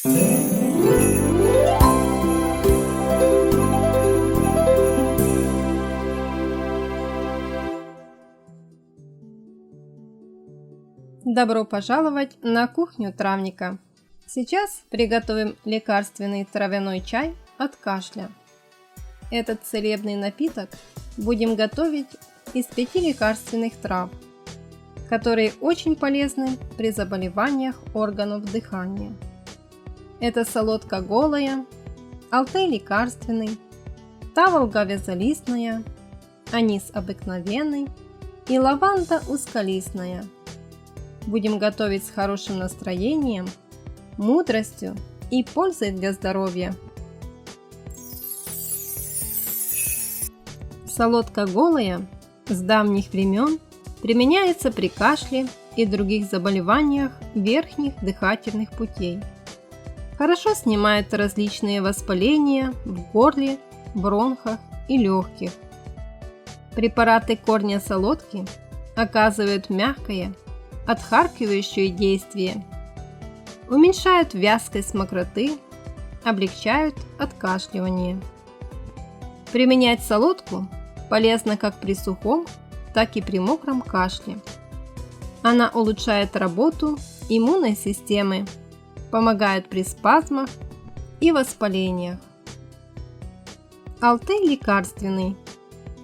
Добро пожаловать на кухню травника. Сейчас приготовим лекарственный травяной чай от кашля. Этот целебный напиток будем готовить из 5 лекарственных трав, которые очень полезны при заболеваниях органов дыхания. Это солодка голая, алтей лекарственный, таволга вязолистная, анис обыкновенный и лаванда узколистная. Будем готовить с хорошим настроением, мудростью и пользой для здоровья. Солодка голая с давних времен применяется при кашле и других заболеваниях верхних дыхательных путей. Хорошо снимает различные воспаления в горле, бронхах и легких. Препараты корня солодки оказывают мягкое, отхаркивающее действие, уменьшают вязкость мокроты, облегчают откашливание. Применять солодку полезно как при сухом, так и при мокром кашле. Она улучшает работу иммунной системы, помогает при спазмах и воспалениях. Алтей лекарственный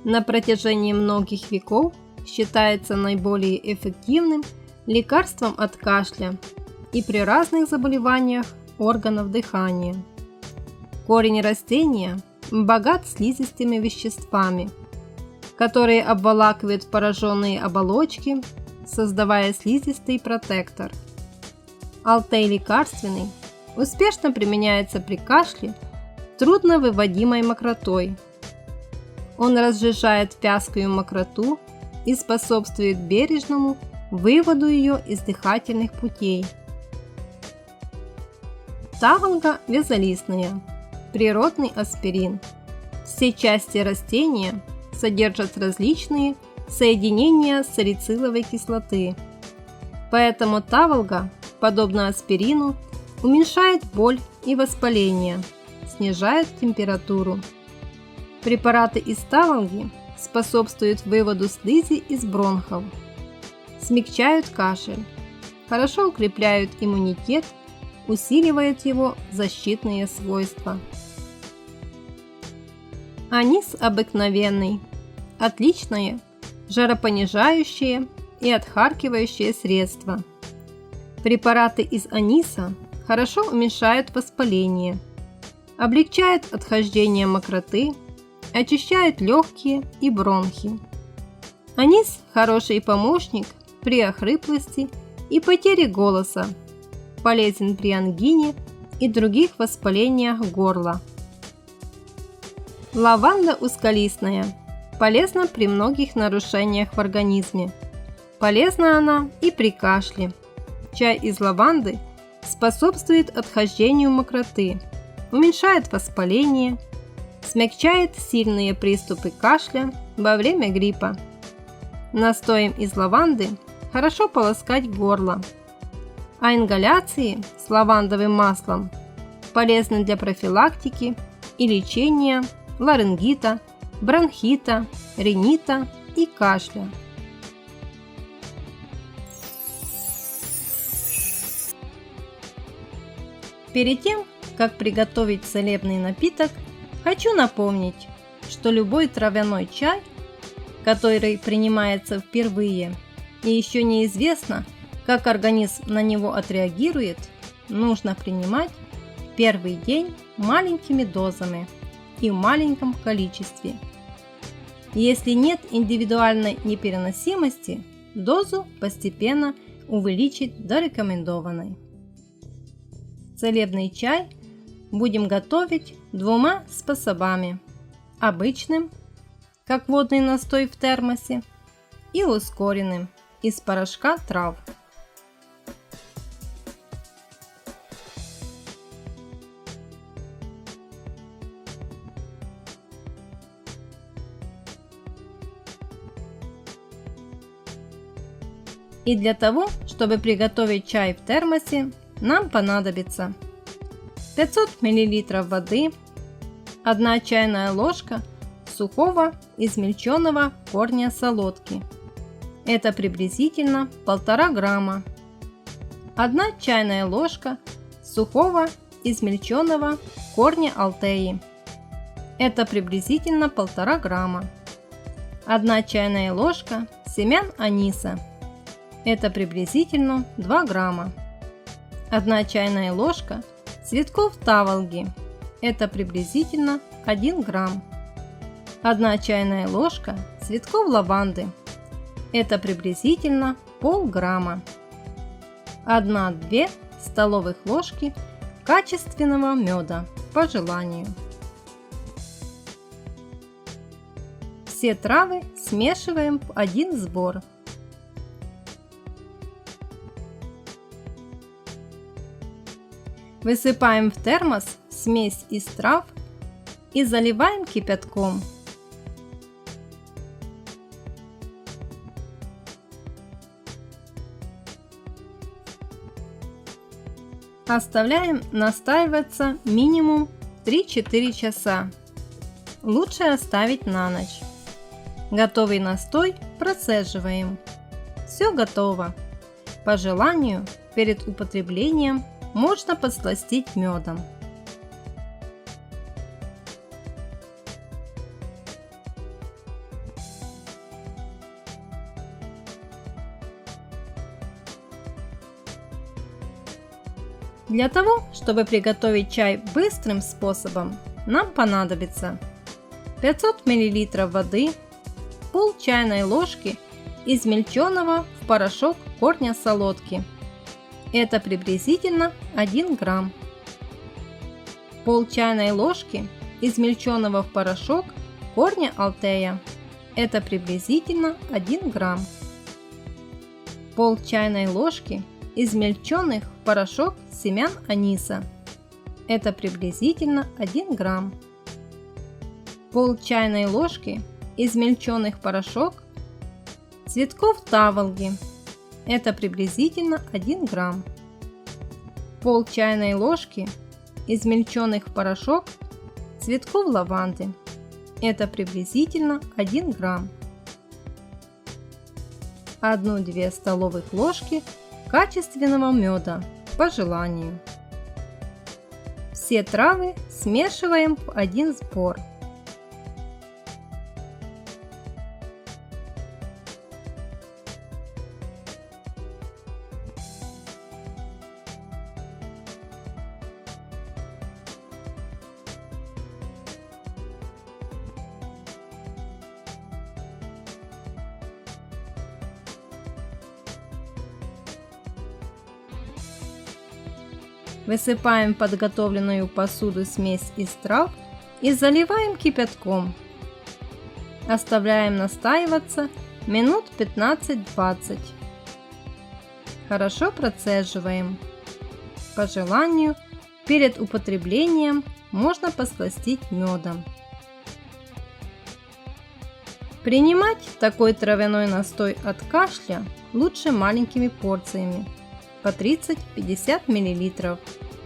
на протяжении многих веков считается наиболее эффективным лекарством от кашля и при разных заболеваниях органов дыхания. Корень растения богат слизистыми веществами, которые обволакивают пораженные оболочки, создавая слизистый протектор. Алтей лекарственный успешно применяется при кашле с трудновыводимой мокротой. Он разжижает вязкую мокроту и способствует бережному выводу ее из дыхательных путей. Таволга вязолистная – природный аспирин. Все части растения содержат различные соединения салициловой кислоты, поэтому таволга, подобно аспирину, уменьшает боль и воспаление, снижает температуру. Препараты из таволги способствуют выводу слизи из бронхов, смягчают кашель, хорошо укрепляют иммунитет, усиливают его защитные свойства. Анис обыкновенный – отличное жаропонижающее и отхаркивающее средство. Препараты из аниса хорошо уменьшают воспаление, облегчают отхождение мокроты, очищают легкие и бронхи. Анис – хороший помощник при охрыплости и потере голоса, полезен при ангине и других воспалениях горла. Лаванда узколистная полезна при многих нарушениях в организме. Полезна она и при кашле. Чай из лаванды способствует отхождению мокроты, уменьшает воспаление, смягчает сильные приступы кашля во время гриппа. Настоем из лаванды хорошо полоскать горло, а ингаляции с лавандовым маслом полезны для профилактики и лечения ларингита, бронхита, ринита и кашля. Перед тем, как приготовить целебный напиток, хочу напомнить, что любой травяной чай, который принимается впервые и еще неизвестно, как организм на него отреагирует, нужно принимать в первый день маленькими дозами и в маленьком количестве. Если нет индивидуальной непереносимости, дозу постепенно увеличить до рекомендованной. Целебный чай будем готовить двумя способами: обычным, как водный настой в термосе, и ускоренным, из порошка трав. И для того, чтобы приготовить чай в термосе, нам понадобится 500 мл воды, 1 чайная ложка сухого измельченного корня солодки. Это приблизительно 1,5 грамма. 1 чайная ложка сухого измельченного корня алтеи. Это приблизительно 1,5 грамма. 1 чайная ложка семян аниса. Это приблизительно 2 грамма. 1 чайная ложка цветков таволги. Это приблизительно 1 грамм. 1 чайная ложка цветков лаванды. Это приблизительно полграмма. 1-2 столовых ложки качественного меда по желанию. Все травы смешиваем в один сбор. Высыпаем в термос смесь из трав и заливаем кипятком. Оставляем настаиваться минимум 3-4 часа. Лучше оставить на ночь. Готовый настой процеживаем. Все готово. По желанию, перед употреблением можно подсластить медом. Для того, чтобы приготовить чай быстрым способом, нам понадобится 500 мл воды, пол чайной ложки измельченного в порошок корня солодки. Это приблизительно 1 грамм. Пол чайной ложки измельченного в порошок корня алтея. Это приблизительно 1 грамм. Пол чайной ложки измельченных в порошок семян аниса. Это приблизительно 1 грамм. Пол чайной ложки измельченных в порошок цветков таволги. Это приблизительно 1 грамм. Пол чайной ложки измельченных в порошок цветков лаванды. Это приблизительно 1 грамм. 1-2 столовых ложки качественного меда по желанию. Все травы смешиваем в один сбор. Высыпаем в подготовленную посуду смесь из трав и заливаем кипятком. Оставляем настаиваться минут 15-20. Хорошо процеживаем. По желанию, перед употреблением можно подсластить медом. Принимать такой травяной настой от кашля лучше маленькими порциями по 30-50 мл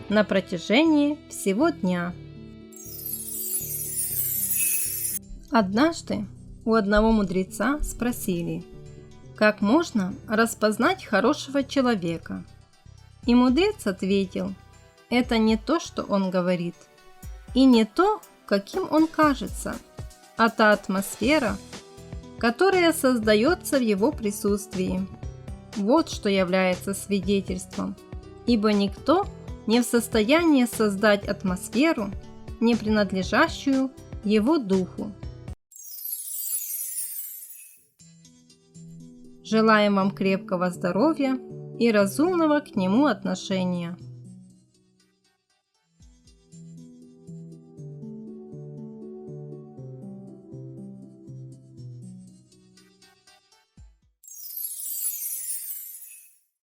на протяжении всего дня. Однажды у одного мудреца спросили, как можно распознать хорошего человека. И мудрец ответил, это не то, что он говорит, и не то, каким он кажется, а та атмосфера, которая создается в его присутствии. Вот что является свидетельством, ибо никто не в состоянии создать атмосферу, не принадлежащую его духу. Желаем вам крепкого здоровья и разумного к нему отношения.